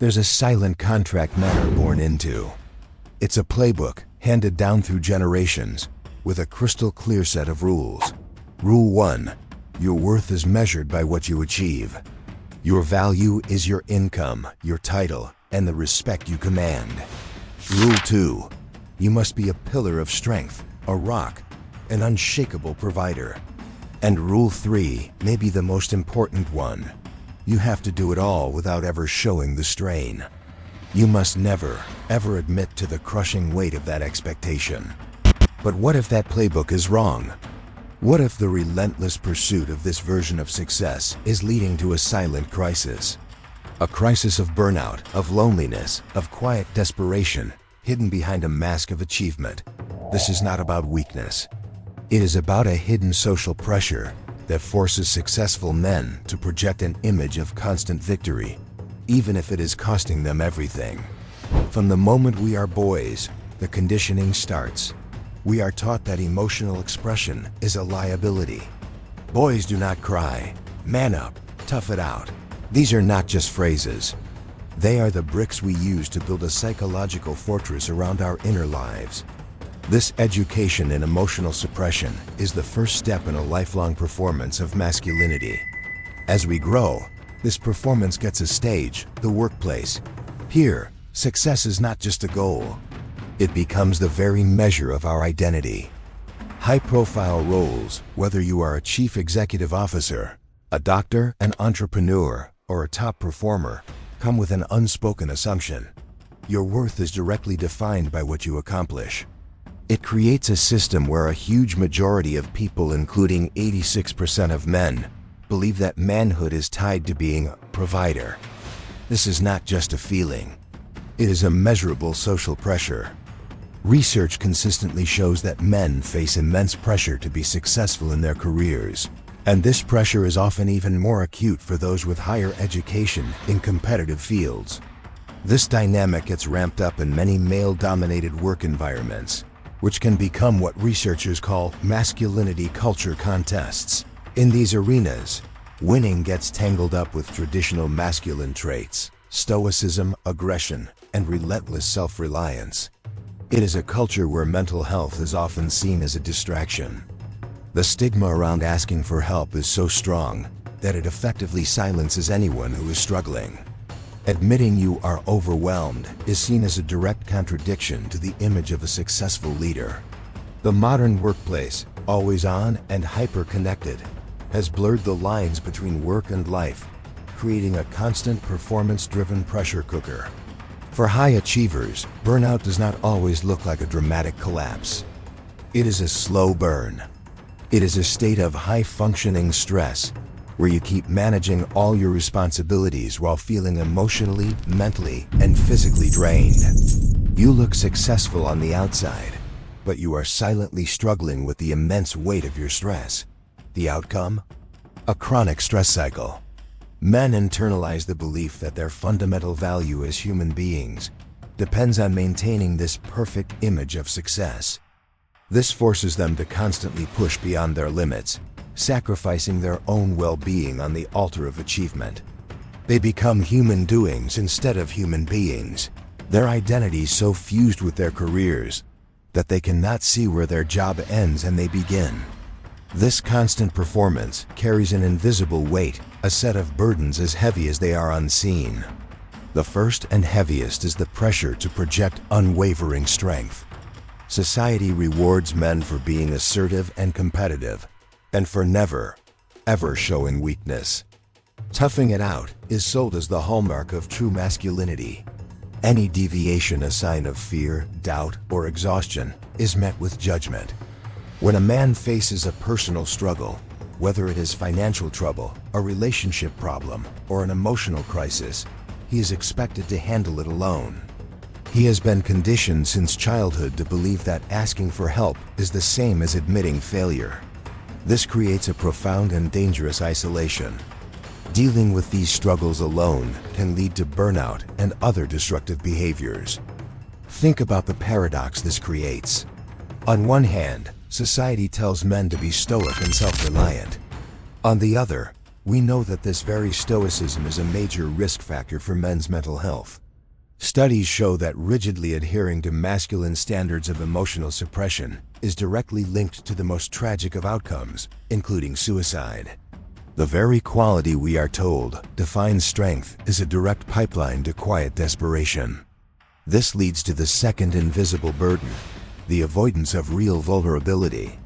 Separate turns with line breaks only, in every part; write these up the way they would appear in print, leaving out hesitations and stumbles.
There's a silent contract men are born into. It's a playbook handed down through generations with a crystal clear set of rules. Rule 1. Your worth is measured by what you achieve. Your value is your income, your title, and the respect you command. Rule 2. You must be a pillar of strength, a rock, an unshakable provider. And Rule 3 may be the most important one. You have to do it all without ever showing the strain. You must never, ever admit to the crushing weight of that expectation. But what if that playbook is wrong? What if the relentless pursuit of this version of success is leading to a silent crisis? A crisis of burnout, of loneliness, of quiet desperation, hidden behind a mask of achievement. This is not about weakness. It is about a hidden social pressure that forces successful men to project an image of constant victory, even if it is costing them everything. From the moment we are boys, the conditioning starts. We are taught that emotional expression is a liability. Boys do not cry. Man up. Tough it out. These are not just phrases. They are the bricks we use to build a psychological fortress around our inner lives. This education in emotional suppression is the first step in a lifelong performance of masculinity. As we grow, this performance gets a stage, the workplace. Here, success is not just a goal. It becomes the very measure of our identity. High-profile roles, whether you are a chief executive officer, a doctor, an entrepreneur, or a top performer, come with an unspoken assumption. Your worth is directly defined by what you accomplish. It creates a system where a huge majority of people, including 86% of men, believe that manhood is tied to being a provider. This is not just a feeling. It is a measurable social pressure. Research consistently shows that men face immense pressure to be successful in their careers, and this pressure is often even more acute for those with higher education in competitive fields. This dynamic gets ramped up in many male-dominated work environments, which can become what researchers call masculinity culture contests. In these arenas, winning gets tangled up with traditional masculine traits, stoicism, aggression, and relentless self-reliance. It is a culture where mental health is often seen as a distraction. The stigma around asking for help is so strong that it effectively silences anyone who is struggling. Admitting you are overwhelmed is seen as a direct contradiction to the image of a successful leader. The modern workplace, always on and hyper-connected, has blurred the lines between work and life, creating a constant performance-driven pressure cooker. For high achievers, burnout does not always look like a dramatic collapse. It is a slow burn. It is a state of high-functioning stress, where you keep managing all your responsibilities while feeling emotionally, mentally, and physically drained. You look successful on the outside, but you are silently struggling with the immense weight of your stress. The outcome? A chronic stress cycle. Men internalize the belief that their fundamental value as human beings depends on maintaining this perfect image of success. This forces them to constantly push beyond their limits, sacrificing their own well-being on the altar of achievement. They become human doings instead of human beings. Their identities so fused with their careers that they cannot see where their job ends and they begin. This constant performance carries an invisible weight, a set of burdens as heavy as they are unseen. The first and heaviest is the pressure to project unwavering strength. Society rewards men for being assertive and competitive, and for never, ever showing weakness. Toughing it out is sold as the hallmark of true masculinity. Any deviation, a sign of fear, doubt, or exhaustion, is met with judgment. When a man faces a personal struggle, whether it is financial trouble, a relationship problem, or an emotional crisis, he is expected to handle it alone. He has been conditioned since childhood to believe that asking for help is the same as admitting failure. This creates a profound and dangerous isolation. Dealing with these struggles alone can lead to burnout and other destructive behaviors. Think about the paradox this creates. On one hand, society tells men to be stoic and self-reliant. On the other, We know that this very stoicism is a major risk factor for men's mental health. Studies show that rigidly adhering to masculine standards of emotional suppression is directly linked to the most tragic of outcomes, including suicide. The very quality we are told defines strength is a direct pipeline to quiet desperation. This leads to the second invisible burden, the avoidance of real vulnerability.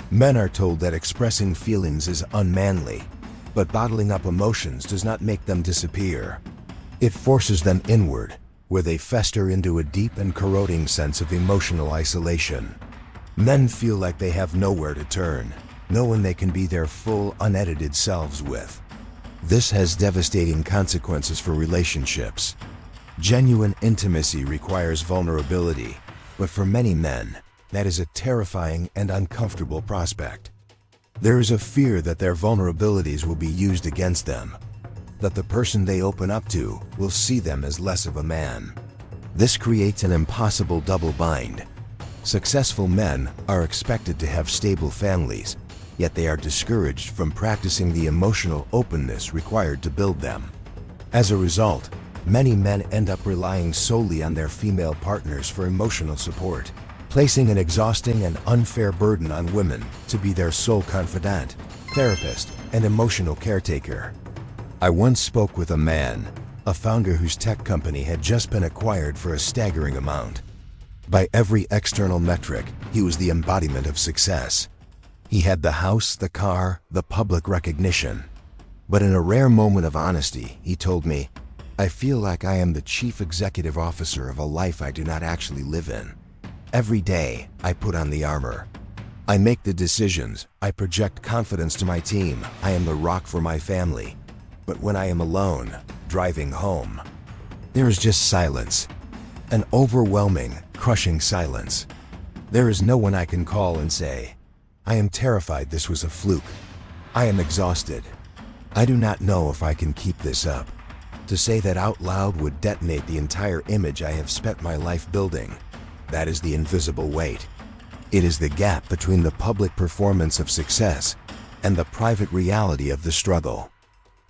Men are told that expressing feelings is unmanly, but bottling up emotions does not make them disappear. It forces them inward, where they fester into a deep and corroding sense of emotional isolation. Men feel like they have nowhere to turn, no one they can be their full, unedited selves with. This has devastating consequences for relationships. Genuine intimacy requires vulnerability, but for many men, that is a terrifying and uncomfortable prospect. There is a fear that their vulnerabilities will be used against them, that the person they open up to will see them as less of a man. This creates an impossible double bind. Successful men are expected to have stable families, yet they are discouraged from practicing the emotional openness required to build them. As a result, many men end up relying solely on their female partners for emotional support, placing an exhausting and unfair burden on women to be their sole confidant, therapist, and emotional caretaker. I once spoke with a man, a founder whose tech company had just been acquired for a staggering amount. By every external metric, he was the embodiment of success. He had the house, the car, the public recognition. But in a rare moment of honesty, he told me, "I feel like I am the chief executive officer of a life I do not actually live in. Every day, I put on the armor. I make the decisions, I project confidence to my team, I am the rock for my family. But when I am alone, driving home, there is just silence. An overwhelming, crushing silence. There is no one I can call and say, 'I am terrified this was a fluke. I am exhausted. I do not know if I can keep this up.' To say that out loud would detonate the entire image I have spent my life building. That is the invisible weight. It is the gap between the public performance of success and the private reality of the struggle.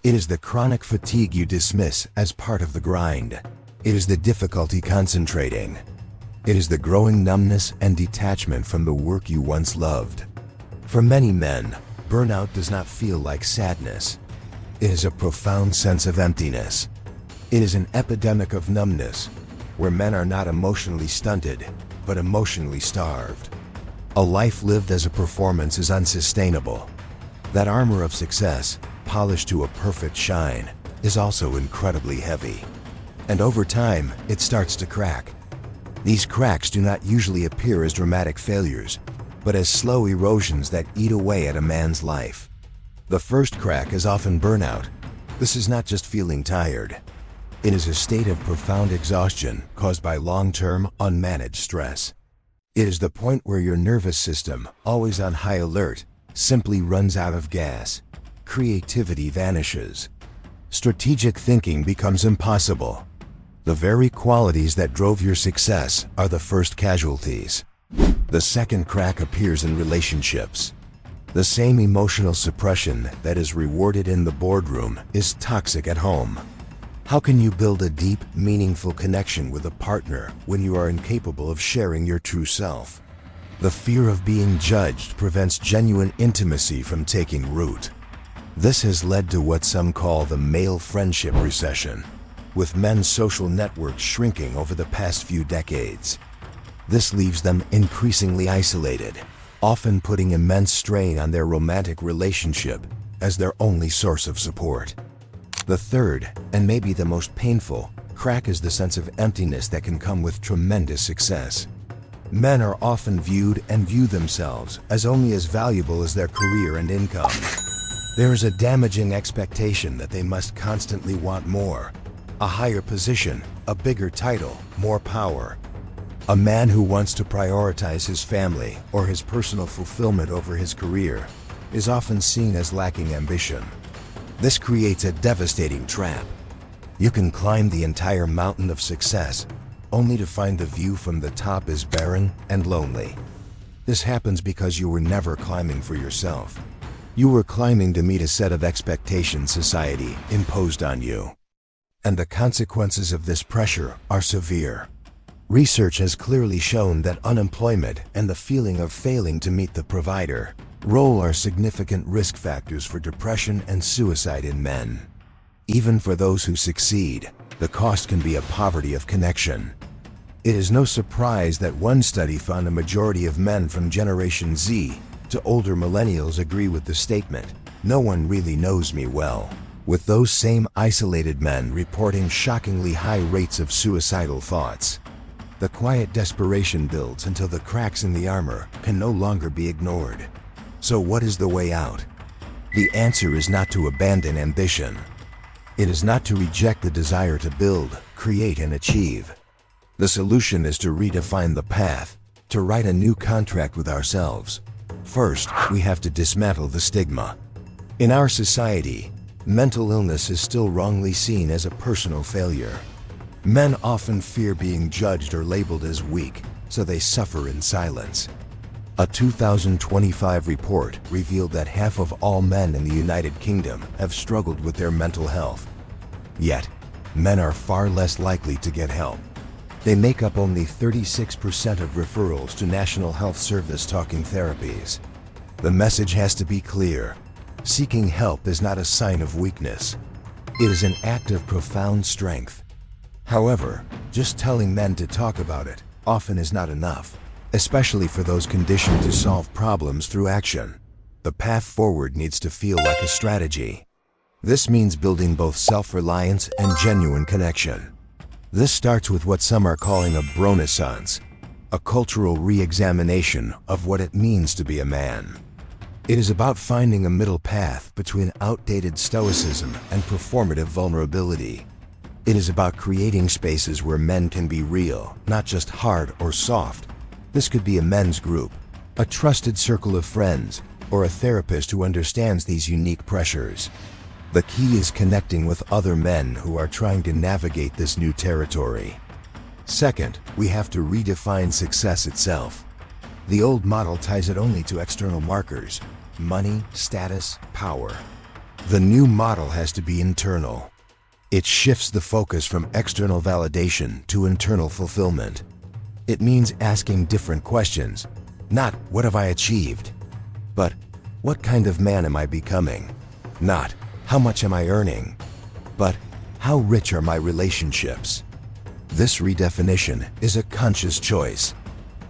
It is the chronic fatigue you dismiss as part of the grind. It is the difficulty concentrating. It is the growing numbness and detachment from the work you once loved. For many men, burnout does not feel like sadness. It is a profound sense of emptiness. It is an epidemic of numbness, where men are not emotionally stunted, but emotionally starved. A life lived as a performance is unsustainable. That armor of success, polished to a perfect shine, is also incredibly heavy. And over time, it starts to crack. These cracks do not usually appear as dramatic failures, but as slow erosions that eat away at a man's life. The first crack is often burnout. This is not just feeling tired. It is a state of profound exhaustion caused by long-term, unmanaged stress. It is the point where your nervous system, always on high alert, simply runs out of gas. Creativity vanishes. Strategic thinking becomes impossible. The very qualities that drove your success are the first casualties. The second crack appears in relationships. The same emotional suppression that is rewarded in the boardroom is toxic at home. How can you build a deep, meaningful connection with a partner when you are incapable of sharing your true self? The fear of being judged prevents genuine intimacy from taking root. This has led to what some call the male friendship recession, with men's social networks shrinking over the past few decades. This leaves them increasingly isolated, often putting immense strain on their romantic relationship as their only source of support. The third, and maybe the most painful, crack is the sense of emptiness that can come with tremendous success. Men are often viewed and view themselves as only as valuable as their career and income. There is a damaging expectation that they must constantly want more, a higher position, a bigger title, more power. A man who wants to prioritize his family or his personal fulfillment over his career is often seen as lacking ambition. This creates a devastating trap. You can climb the entire mountain of success, only to find the view from the top is barren and lonely. This happens because you were never climbing for yourself. You were climbing to meet a set of expectations society imposed on you. And the consequences of this pressure are severe. Research has clearly shown that unemployment and the feeling of failing to meet the provider role are significant risk factors for depression and suicide in men. Even for those who succeed, the cost can be a poverty of connection. It is no surprise that one study found a majority of men from Generation Z to older millennials agree with the statement, "No one really knows me well," with those same isolated men reporting shockingly high rates of suicidal thoughts. The quiet desperation builds until the cracks in the armor can no longer be ignored. So what is the way out? The answer is not to abandon ambition. It is not to reject the desire to build, create, and achieve. The solution is to redefine the path, to write a new contract with ourselves. First, we have to dismantle the stigma. In our society, mental illness is still wrongly seen as a personal failure. Men often fear being judged or labeled as weak, so they suffer in silence. A 2025 report revealed that half of all men in the United Kingdom have struggled with their mental health. Yet, men are far less likely to get help. They make up only 36% of referrals to National Health Service talking therapies. The message has to be clear. Seeking help is not a sign of weakness. It is an act of profound strength. However, just telling men to talk about it often is not enough, especially for those conditioned to solve problems through action. The path forward needs to feel like a strategy. This means building both self-reliance and genuine connection. This starts with what some are calling a bronaissance, a cultural re-examination of what it means to be a man. It is about finding a middle path between outdated stoicism and performative vulnerability. It is about creating spaces where men can be real, not just hard or soft. This could be a men's group, a trusted circle of friends, or a therapist who understands these unique pressures. The key is connecting with other men who are trying to navigate this new territory. Second, we have to redefine success itself. The old model ties it only to external markers: money, status, power. The new model has to be internal. It shifts the focus from external validation to internal fulfillment. It means asking different questions. Not, what have I achieved? But, what kind of man am I becoming? Not, how much am I earning? But, how rich are my relationships? This redefinition is a conscious choice.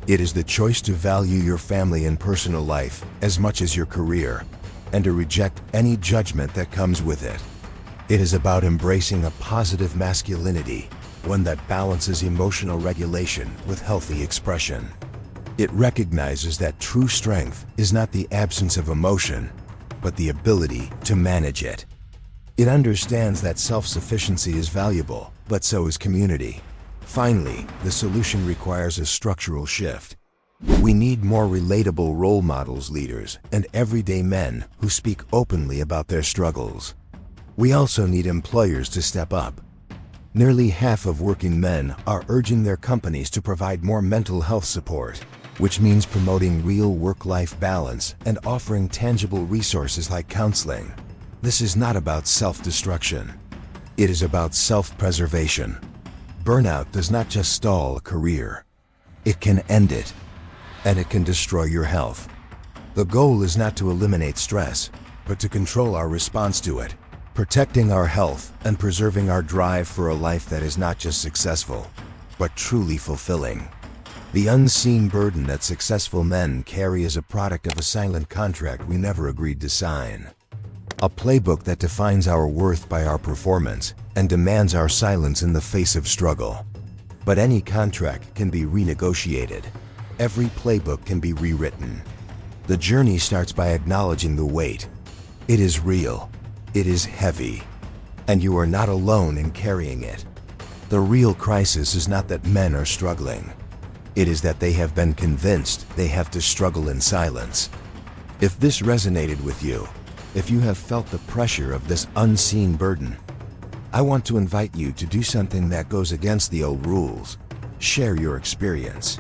It is the choice to value your family and personal life as much as your career, and to reject any judgment that comes with it. It is about embracing a positive masculinity, one that balances emotional regulation with healthy expression. It recognizes that true strength is not the absence of emotion, but the ability to manage it. It understands that self-sufficiency is valuable, but so is community. Finally, the solution requires a structural shift. We need more relatable role models, leaders, and everyday men who speak openly about their struggles. We also need employers to step up. Nearly half of working men are urging their companies to provide more mental health support, which means promoting real work-life balance and offering tangible resources like counseling. This is not about self-destruction. It is about self-preservation. Burnout does not just stall a career. It can end it, and it can destroy your health. The goal is not to eliminate stress, but to control our response to it, protecting our health and preserving our drive for a life that is not just successful, but truly fulfilling. The unseen burden that successful men carry is a product of a silent contract we never agreed to sign. A playbook that defines our worth by our performance and demands our silence in the face of struggle. But any contract can be renegotiated. Every playbook can be rewritten. The journey starts by acknowledging the weight. It is real. It is heavy. And you are not alone in carrying it. The real crisis is not that men are struggling. It is that they have been convinced they have to struggle in silence. If this resonated with you, if you have felt the pressure of this unseen burden, I want to invite you to do something that goes against the old rules. Share your experience.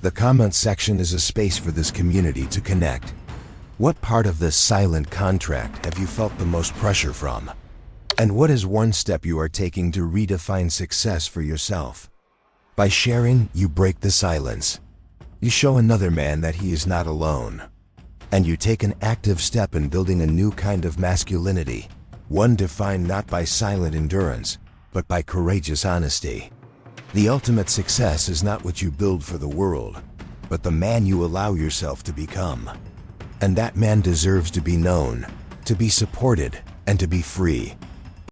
The comments section is a space for this community to connect. What part of this silent contract have you felt the most pressure from? And what is one step you are taking to redefine success for yourself? By sharing, you break the silence. You show another man that he is not alone. And you take an active step in building a new kind of masculinity, one defined not by silent endurance, but by courageous honesty. The ultimate success is not what you build for the world, but the man you allow yourself to become. And that man deserves to be known, to be supported, and to be free.